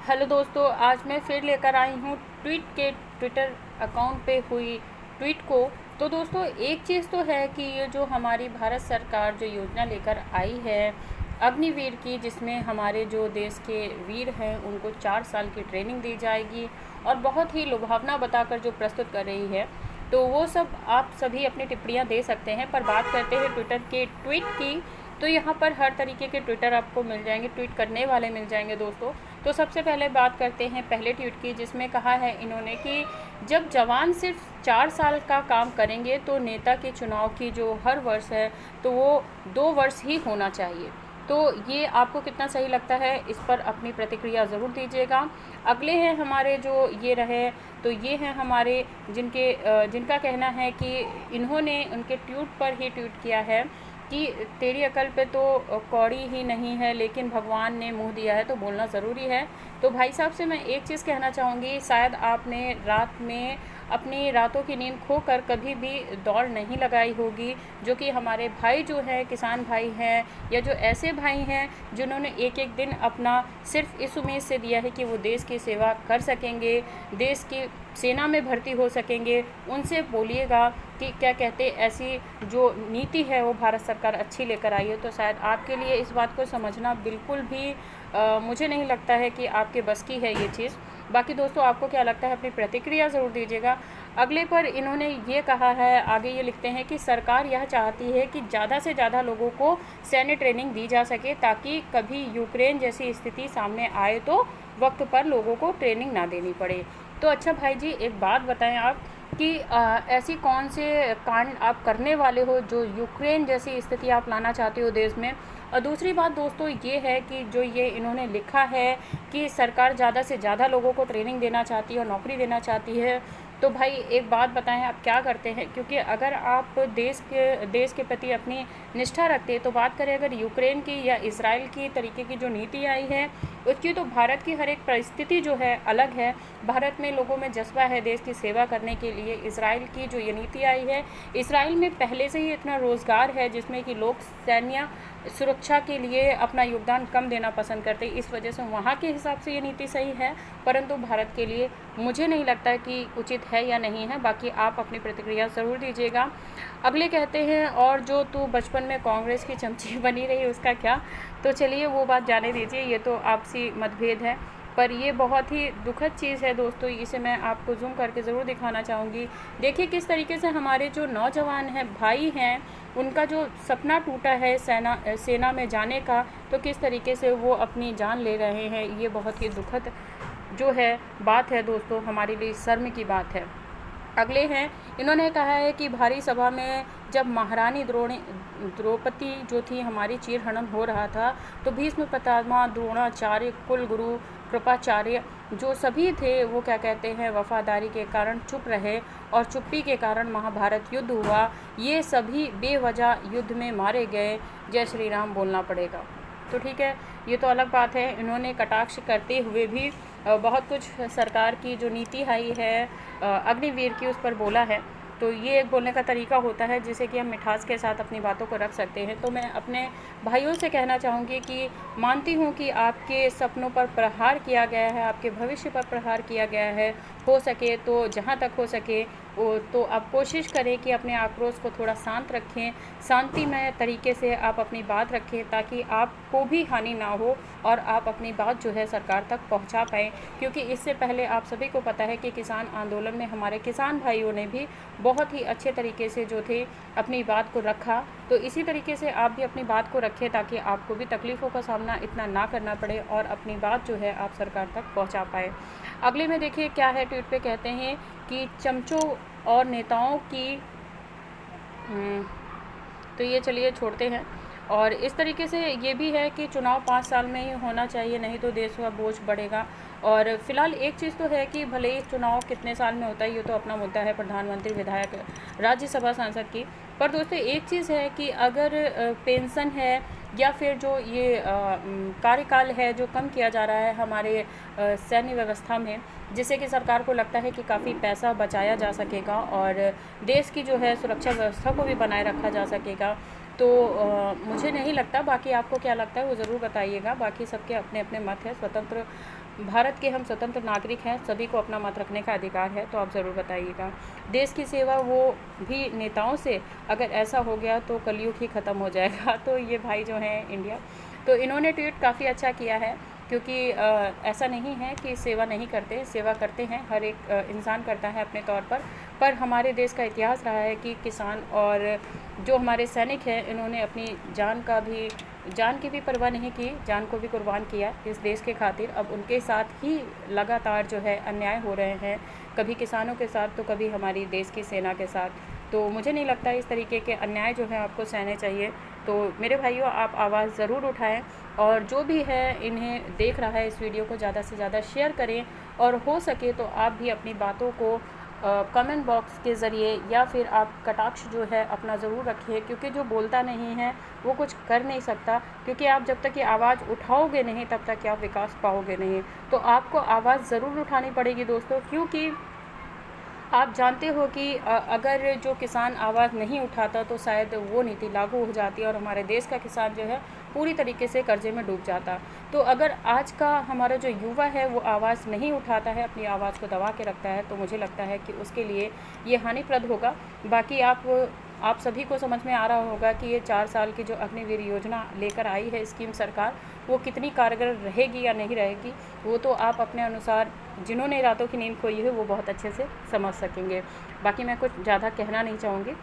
Hello दोस्तों, आज मैं फिर लेकर आई हूँ ट्विटर अकाउंट पे हुई ट्वीट को। तो दोस्तों, एक चीज़ तो है कि ये जो हमारी भारत सरकार जो योजना लेकर आई है अग्निवीर की, जिसमें हमारे जो देश के वीर हैं उनको 4 साल की ट्रेनिंग दी जाएगी और बहुत ही लुभावना बताकर जो प्रस्तुत कर रही है, तो वो सब आप सभी अपनी टिप्पणियाँ दे सकते हैं। पर बात करते हैं ट्विटर के ट्वीट की, तो यहाँ पर हर तरीके के ट्विटर आपको मिल जाएंगे, ट्वीट करने वाले मिल जाएंगे दोस्तों। तो सबसे पहले बात करते हैं पहले ट्वीट की, जिसमें कहा है इन्होंने कि जब जवान सिर्फ 4 साल का काम करेंगे तो नेता के चुनाव की जो हर वर्ष है तो वो 2 वर्ष ही होना चाहिए। तो ये आपको कितना सही लगता है, इस पर अपनी प्रतिक्रिया ज़रूर दीजिएगा। अगले हैं हमारे जो ये रहे, तो ये हैं हमारे जिनका कहना है कि इन्होंने उनके ट्वीट पर ही ट्वीट किया है कि तेरी अकल पे तो कौड़ी ही नहीं है, लेकिन भगवान ने मुंह दिया है तो बोलना ज़रूरी है। तो भाई साहब से मैं एक चीज़ कहना चाहूँगी, शायद आपने रात में अपनी रातों की नींद खोकर कभी भी दौड़ नहीं लगाई होगी। जो कि हमारे भाई जो हैं, किसान भाई हैं, या जो ऐसे भाई हैं जिन्होंने एक एक दिन अपना सिर्फ इस उम्मीद से दिया है कि वो देश की सेवा कर सकेंगे, देश की सेना में भर्ती हो सकेंगे, उनसे बोलिएगा कि क्या कहते ऐसी जो नीति है वो भारत सरकार अच्छी लेकर आई है। तो शायद आपके लिए इस बात को समझना बिल्कुल भी मुझे नहीं लगता है कि आपके बस की है ये चीज़। बाकी दोस्तों, आपको क्या लगता है, अपनी प्रतिक्रिया ज़रूर दीजिएगा। अगले पर इन्होंने ये कहा है, आगे ये लिखते हैं कि सरकार यह चाहती है कि ज़्यादा से ज़्यादा लोगों को सैन्य ट्रेनिंग दी जा सके, ताकि कभी यूक्रेन जैसी स्थिति सामने आए तो वक्त पर लोगों को ट्रेनिंग ना देनी पड़े। तो अच्छा भाई जी, एक बात बताएं आप कि ऐसी कौन से कांड आप करने वाले हो जो यूक्रेन जैसी स्थिति आप लाना चाहते हो देश में। और दूसरी बात दोस्तों ये है कि जो ये इन्होंने लिखा है कि सरकार ज़्यादा से ज़्यादा लोगों को ट्रेनिंग देना चाहती है और नौकरी देना चाहती है, तो भाई एक बात बताएं, आप क्या करते हैं? क्योंकि अगर आप देश के प्रति अपनी निष्ठा रखते हैं, तो बात करें अगर यूक्रेन की या इजराइल की तरीके की जो नीति आई है उसकी, तो भारत की हर एक परिस्थिति जो है अलग है। भारत में लोगों में जज्बा है देश की सेवा करने के लिए। इजराइल की जो ये नीति आई है, इजराइल में पहले से ही इतना रोज़गार है जिसमें कि लोग सैन्य सुरक्षा के लिए अपना योगदान कम देना पसंद करते हैं, इस वजह से वहाँ के हिसाब से ये नीति सही है, परंतु भारत के लिए मुझे नहीं लगता कि उचित है या नहीं है। बाकी आप अपनी प्रतिक्रिया ज़रूर दीजिएगा। अगले कहते हैं, और जो तू बचपन में कांग्रेस की चमची बनी रही उसका क्या? तो चलिए वो बात जाने दीजिए, ये तो आपसी मतभेद है, पर ये बहुत ही दुखद चीज़ है दोस्तों। इसे मैं आपको जूम करके ज़रूर दिखाना चाहूँगी। देखिए किस तरीके से हमारे जो नौजवान हैं, भाई हैं, उनका जो सपना टूटा है सेना में जाने का, तो किस तरीके से वो अपनी जान ले रहे हैं। ये बहुत ही दुखद जो है बात है दोस्तों, हमारे लिए शर्म की बात है। अगले हैं, इन्होंने कहा है कि भारी सभा में जब महारानी द्रौपदी जो थी हमारी चीरहरण हो रहा था, तो भीष्म पितामह, द्रोणाचार्य, कुल गुरु कृपाचार्य जो सभी थे वो क्या कहते हैं वफादारी के कारण चुप रहे, और चुप्पी के कारण महाभारत युद्ध हुआ। ये सभी बेवजह युद्ध में मारे गए, जय श्री राम बोलना पड़ेगा। तो ठीक है, ये तो अलग बात है। इन्होंने कटाक्ष करते हुए भी बहुत कुछ सरकार की जो नीति आई है अग्निवीर की, उस पर बोला है। तो ये एक बोलने का तरीका होता है जिसे कि हम मिठास के साथ अपनी बातों को रख सकते हैं। तो मैं अपने भाइयों से कहना चाहूँगी कि मानती हूँ कि आपके सपनों पर प्रहार किया गया है, आपके भविष्य पर प्रहार किया गया है। हो सके तो जहाँ तक हो सके तो आप कोशिश करें कि अपने आक्रोश को थोड़ा शांत रखें, शांतिमय तरीके से आप अपनी बात रखें, ताकि आपको भी हानि ना हो और आप अपनी बात जो है सरकार तक पहुंचा पाएँ। क्योंकि इससे पहले आप सभी को पता है कि किसान आंदोलन में हमारे किसान भाइयों ने भी बहुत ही अच्छे तरीके से जो थे अपनी बात को रखा। तो इसी तरीके से आप भी अपनी बात को रखें, ताकि आपको भी तकलीफ़ों का सामना इतना ना करना पड़े और अपनी बात जो है आप सरकार तक पहुंचा पाए। अगले में देखिए क्या है, ट्वीट पे कहते हैं कि चमचों और नेताओं की तो ये चलिए छोड़ते हैं। और इस तरीके से ये भी है कि चुनाव 5 साल में ही होना चाहिए, नहीं तो देश का बोझ बढ़ेगा। और फिलहाल एक चीज़ तो है कि भले ही चुनाव कितने साल में होता है ये तो अपना मुद्दा है, प्रधानमंत्री, विधायक, राज्यसभा सांसद की। पर दोस्तों एक चीज़ है कि अगर पेंशन है या फिर जो ये कार्यकाल है जो कम किया जा रहा है हमारे सैन्य व्यवस्था में, जिससे कि सरकार को लगता है कि काफ़ी पैसा बचाया जा सकेगा और देश की जो है सुरक्षा व्यवस्था को भी बनाए रखा जा सकेगा, तो मुझे नहीं लगता, बाकी आपको क्या लगता है वो ज़रूर बताइएगा। बाकी सबके अपने अपने मत हैं, स्वतंत्र भारत के हम स्वतंत्र नागरिक हैं, सभी को अपना मत रखने का अधिकार है, तो आप ज़रूर बताइएगा। देश की सेवा वो भी नेताओं से, अगर ऐसा हो गया तो कलयुग ही ख़त्म हो जाएगा। तो ये भाई जो हैं इंडिया, तो इन्होंने ट्वीट काफ़ी अच्छा किया है, क्योंकि ऐसा नहीं है कि सेवा नहीं करते, सेवा करते हैं, हर एक इंसान करता है अपने तौर पर हमारे देश का इतिहास रहा है कि किसान और जो हमारे सैनिक हैं, इन्होंने अपनी जान की भी परवाह नहीं की, जान को भी कुर्बान किया इस देश के खातिर। अब उनके साथ ही लगातार जो है अन्याय हो रहे हैं, कभी किसानों के साथ तो कभी हमारी देश की सेना के साथ। तो मुझे नहीं लगता इस तरीके के अन्याय जो है आपको सहने चाहिए। तो मेरे भाइयों, आप आवाज़ ज़रूर उठाएं, और जो भी है इन्हें देख रहा है इस वीडियो को ज़्यादा से ज़्यादा शेयर करें, और हो सके तो आप भी अपनी बातों को कमेंट बॉक्स के ज़रिए या फिर आप कटाक्ष जो है अपना ज़रूर रखिए, क्योंकि जो बोलता नहीं है वो कुछ कर नहीं सकता। क्योंकि आप जब तक ये आवाज़ उठाओगे नहीं, तब तक आप विकास पाओगे नहीं। तो आपको आवाज़ ज़रूर उठानी पड़ेगी दोस्तों, क्योंकि आप जानते हो कि अगर जो किसान आवाज़ नहीं उठाता तो शायद वो नीति लागू हो जाती और हमारे देश का किसान जो है पूरी तरीके से कर्जे में डूब जाता। तो अगर आज का हमारा जो युवा है वो आवाज़ नहीं उठाता है, अपनी आवाज़ को दबा के रखता है, तो मुझे लगता है कि उसके लिए ये हानिप्रद होगा। बाकी आप सभी को समझ में आ रहा होगा कि ये 4 साल की जो अग्निवीर योजना लेकर आई है स्कीम सरकार, वो कितनी कारगर रहेगी या नहीं रहेगी, वो तो आप अपने अनुसार, जिन्होंने रातों की नींद खोई है, वो बहुत अच्छे से समझ सकेंगे। बाकी मैं कुछ ज़्यादा कहना नहीं चाहूँगी।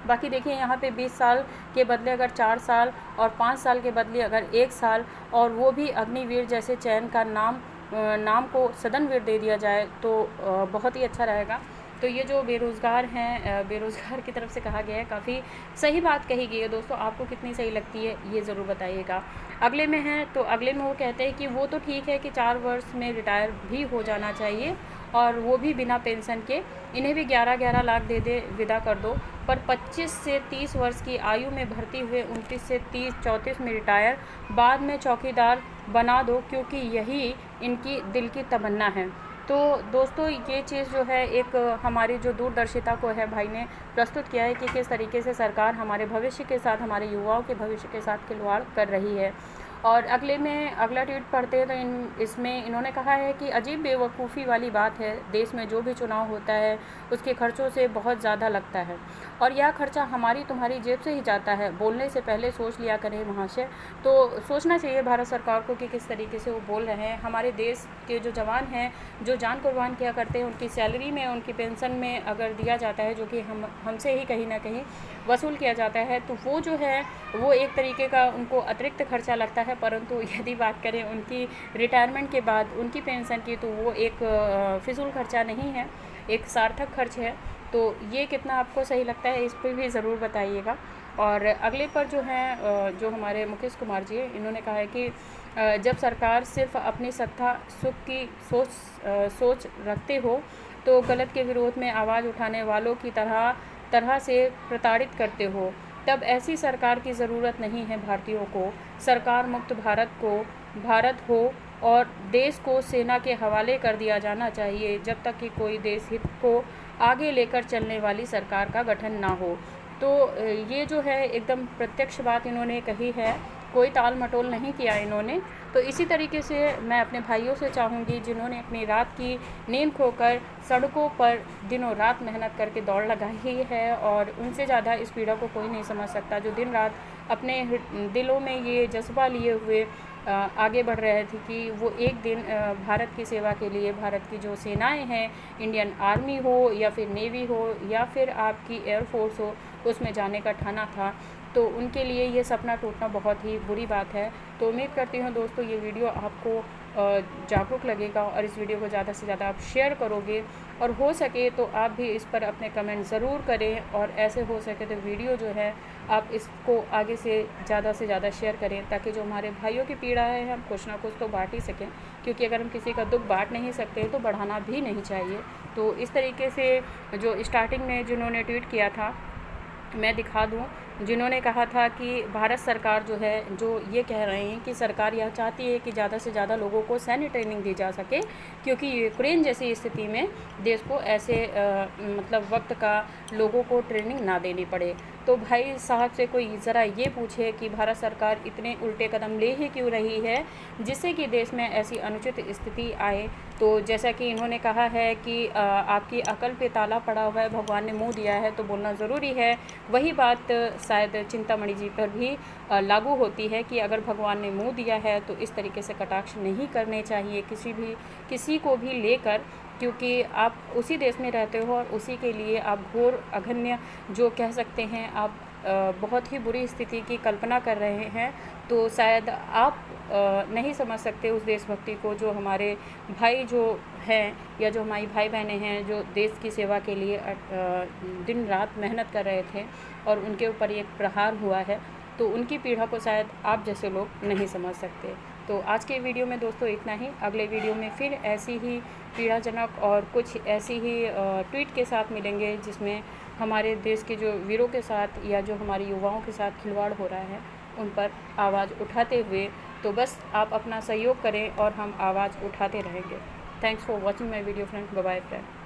बाकी देखिए, यहाँ पे 20 साल के बदले अगर 4 साल और 5 साल के बदले अगर 1 साल, और वो भी अग्निवीर जैसे चयन का नाम को सदनवीर दे दिया जाए तो बहुत ही अच्छा रहेगा। तो ये जो बेरोज़गार हैं, बेरोज़गार की तरफ से कहा गया है, काफ़ी सही बात कही गई है दोस्तों। आपको कितनी सही लगती है ये ज़रूर बताइएगा। अगले में है, तो अगले में वो कहते हैं कि वो तो ठीक है कि 4 वर्ष में रिटायर भी हो जाना चाहिए, और वो भी बिना पेंशन के, इन्हें भी 11-11 लाख दे दे, विदा कर दो। पर 25 से 30 वर्ष की आयु में भर्ती हुए 29 से 34 में रिटायर, बाद में चौकीदार बना दो, क्योंकि यही इनकी दिल की तमन्ना है। तो दोस्तों, ये चीज़ जो है एक हमारी जो दूरदर्शिता को है भाई ने प्रस्तुत किया है कि किस तरीके से सरकार हमारे भविष्य के साथ, हमारे युवाओं के भविष्य के साथ खिलवाड़ कर रही है। और अगला ट्वीट पढ़ते हैं तो इसमें इन्होंने कहा है कि अजीब बेवकूफ़ी वाली बात है, देश में जो भी चुनाव होता है उसके खर्चों से बहुत ज़्यादा लगता है, और यह खर्चा हमारी तुम्हारी जेब से ही जाता है। बोलने से पहले सोच लिया करें महाशय। तो सोचना चाहिए भारत सरकार को कि किस तरीके से वो बोल रहे हैं। हमारे देश के जो जवान हैं, जो जान कुर्बान किया करते हैं, उनकी सैलरी में, उनकी पेंशन में अगर दिया जाता है, जो कि हमसे ही कहीं ना कहीं वसूल किया जाता है, तो वो जो है वो एक तरीके का उनको अतिरिक्त खर्चा लगता है। परंतु यदि बात करें उनकी रिटायरमेंट के बाद उनकी पेंशन की, तो वो एक फिजूल खर्चा नहीं है, एक सार्थक खर्च है। तो ये कितना आपको सही लगता है, इस पर भी ज़रूर बताइएगा। और अगले पर जो हैं, जो हमारे मुकेश कुमार जी हैं, इन्होंने कहा है कि जब सरकार सिर्फ अपनी सत्ता सुख की सोच रखते हो, तो गलत के विरोध में आवाज़ उठाने वालों की तरह से प्रताड़ित करते हो। तब ऐसी सरकार की ज़रूरत नहीं है भारतीयों को। सरकार मुक्त भारत हो और देश को सेना के हवाले कर दिया जाना चाहिए, जब तक कि कोई देश हित को आगे लेकर चलने वाली सरकार का गठन ना हो। तो ये जो है एकदम प्रत्यक्ष बात इन्होंने कही है, कोई टाल मटोल नहीं किया इन्होंने। तो इसी तरीके से मैं अपने भाइयों से चाहूँगी, जिन्होंने अपनी रात की नींद खोकर सड़कों पर दिनों रात मेहनत करके दौड़ लगाई है, और उनसे ज़्यादा इस पीड़ा को कोई नहीं समझ सकता, जो दिन रात अपने दिलों में ये जज्बा लिए हुए आगे बढ़ रहे थे कि वो एक दिन भारत की सेवा के लिए, भारत की जो सेनाएं हैं, इंडियन आर्मी हो या फिर नेवी हो या फिर आपकी एयरफोर्स हो, उसमें जाने का ठाना था। तो उनके लिए ये सपना टूटना बहुत ही बुरी बात है। तो उम्मीद करती हूँ दोस्तों ये वीडियो आपको जागरूक लगेगा, और इस वीडियो को ज़्यादा से ज़्यादा आप शेयर करोगे, और हो सके तो आप भी इस पर अपने कमेंट ज़रूर करें, और ऐसे हो सके तो वीडियो जो है आप इसको आगे से ज़्यादा शेयर करें, ताकि जो हमारे भाइयों की पीड़ा है हम कुछ ना कुछ तो बांट ही सकें। क्योंकि अगर हम किसी का दुख बांट नहीं सकते तो बढ़ाना भी नहीं चाहिए। तो इस तरीके से जो स्टार्टिंग में जिन्होंने ट्वीट किया था, मैं दिखा दूं, जिन्होंने कहा था कि भारत सरकार जो है, जो ये कह रहे हैं कि सरकार यह चाहती है कि ज़्यादा से ज़्यादा लोगों को सैन्य ट्रेनिंग दी जा सके, क्योंकि यूक्रेन जैसी स्थिति में देश को ऐसे मतलब वक्त का लोगों को ट्रेनिंग ना देनी पड़े। तो भाई साहब से कोई ज़रा ये पूछे कि भारत सरकार इतने उल्टे कदम ले ही क्यों रही है जिससे कि देश में ऐसी अनुचित स्थिति आए। तो जैसा कि इन्होंने कहा है कि आपकी अकल पे ताला पड़ा हुआ है, भगवान ने मुँह दिया है तो बोलना ज़रूरी है। वही बात शायद चिंतामणि जी पर भी लागू होती है कि अगर भगवान ने मुँह दिया है तो इस तरीके से कटाक्ष नहीं करने चाहिए किसी को भी लेकर, क्योंकि आप उसी देश में रहते हो और उसी के लिए आप घोर अघन्य जो कह सकते हैं आप बहुत ही बुरी स्थिति की कल्पना कर रहे हैं। तो शायद आप नहीं समझ सकते उस देशभक्ति को जो हमारे भाई जो हैं या जो हमारी भाई बहनें हैं जो देश की सेवा के लिए दिन रात मेहनत कर रहे थे और उनके ऊपर एक प्रहार हुआ है, तो उनकी पीड़ा को शायद आप जैसे लोग नहीं समझ सकते। तो आज के वीडियो में दोस्तों इतना ही। अगले वीडियो में फिर ऐसी ही पीड़ाजनक और कुछ ऐसी ही ट्वीट के साथ मिलेंगे जिसमें हमारे देश के जो वीरों के साथ या जो हमारे युवाओं के साथ खिलवाड़ हो रहा है उन पर आवाज़ उठाते हुए। तो बस आप अपना सहयोग करें और हम आवाज़ उठाते रहेंगे। Thanks for watching my video friend. Bye bye friend.